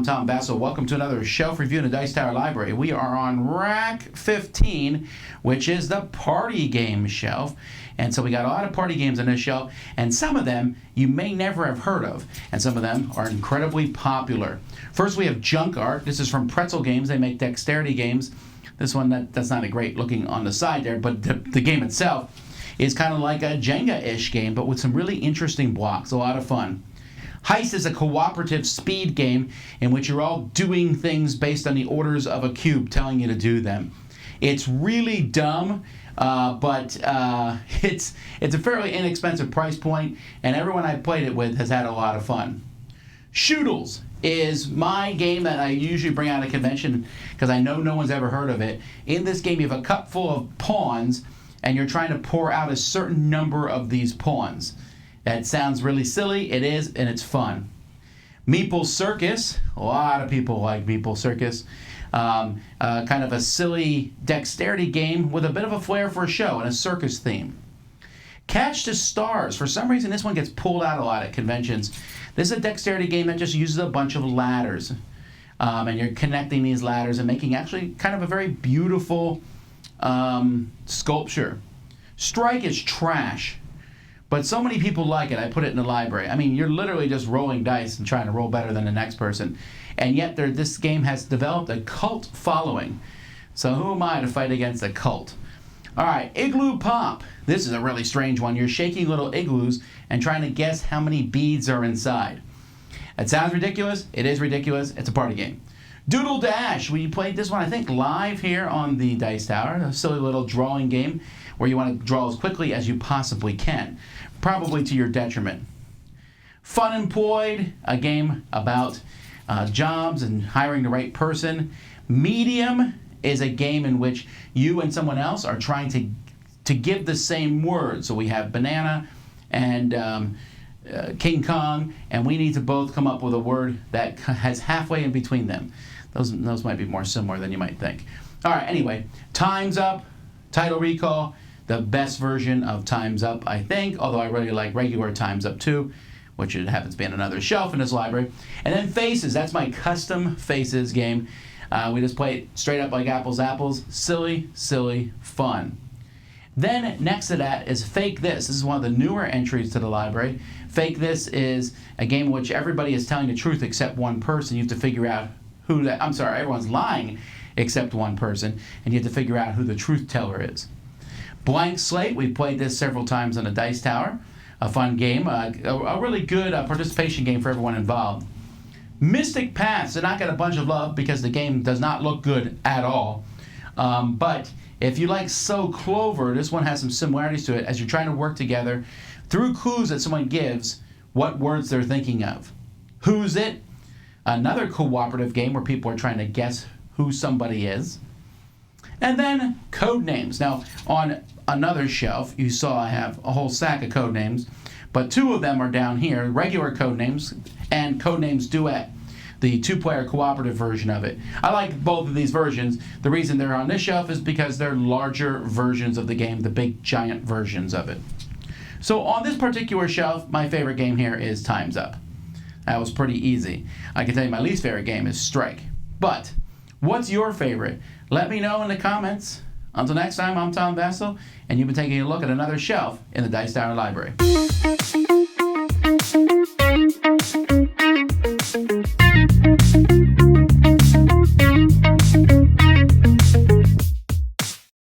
Tom Vasel. Welcome to another shelf review in the Dice Tower Library. We are on rack 15, which is the party game shelf. And so we got a lot of party games on this shelf, and some of them you may never have heard of, and some of them are incredibly popular. First, we have Junk Art. This is from Pretzel Games. They make dexterity games. This one, that's not a great looking on the side there, but the game itself is kind of like a Jenga-ish game, but with some really interesting blocks. A lot of fun. Heist is a cooperative speed game in which you're all doing things based on the orders of a cube telling you to do them. It's really dumb, but it's a fairly inexpensive price point, and everyone I've played it with has had a lot of fun. Schuttels is my game that I usually bring out at a convention because I know no one's ever heard of it. In this game, you have a cup full of pawns, and you're trying to pour out a certain number of these pawns. That sounds really silly. It is, and it's fun. Meeple Circus. A lot of people like Meeple Circus. Kind of a silly dexterity game with a bit of a flair for a show and a circus theme. Catch the Stars. For some reason, this one gets pulled out a lot at conventions. This is a dexterity game that just uses a bunch of ladders. And you're connecting these ladders and making actually kind of a very beautiful sculpture. Strike is trash. But so many people like it, I put it in the library. I mean, you're literally just rolling dice and trying to roll better than the next person. And yet this game has developed a cult following. So who am I to fight against a cult? All right, Igloo Pop. This is a really strange one. You're shaking little igloos and trying to guess how many beads are inside. It sounds ridiculous. It is ridiculous. It's a party game. Doodle Dash. We played this one, I think, live here on the Dice Tower. A silly little drawing game where you want to draw as quickly as you possibly can, probably to your detriment. Funemployed, a game about jobs and hiring the right person. Medium is a game in which you and someone else are trying to give the same word. So we have banana and King Kong, and we need to both come up with a word that has halfway in between them. Those might be more similar than you might think. All right, anyway, Time's Up, Title Recall, the best version of Time's Up, I think, although I really like regular Time's Up too, which it happens to be on another shelf in this library. And then Faces, that's my custom Faces game. We just play it straight up like apples, apples. Silly, silly, fun. Then next to that is Fake This. This is one of the newer entries to the library. Fake This is a game in which everybody is telling the truth except one person. You have to figure out who that, I'm sorry, everyone's lying except one person, and you have to figure out who the truth teller is. Blank Slate, we've played this several times on the Dice Tower. A fun game, a really good participation game for everyone involved. Mystic Paths did not get a bunch of love because the game does not look good at all. But if you like So Clover, this one has some similarities to it as you're trying to work together through clues that someone gives what words they're thinking of. Whozit, another cooperative game where people are trying to guess who somebody is. And then Codenames. Now, on another shelf, you saw I have a whole stack of Codenames, but two of them are down here, regular Codenames and Codenames Duet, the two-player cooperative version of it. I like both of these versions. The reason they're on this shelf is because they're larger versions of the game, the big giant versions of it. So on this particular shelf, my favorite game here is Time's Up. That was pretty easy. I can tell you my least favorite game is Strike. But what's your favorite? Let me know in the comments. Until next time, I'm Tom Vasel, and you've been taking a look at another shelf in the Dice Tower Library.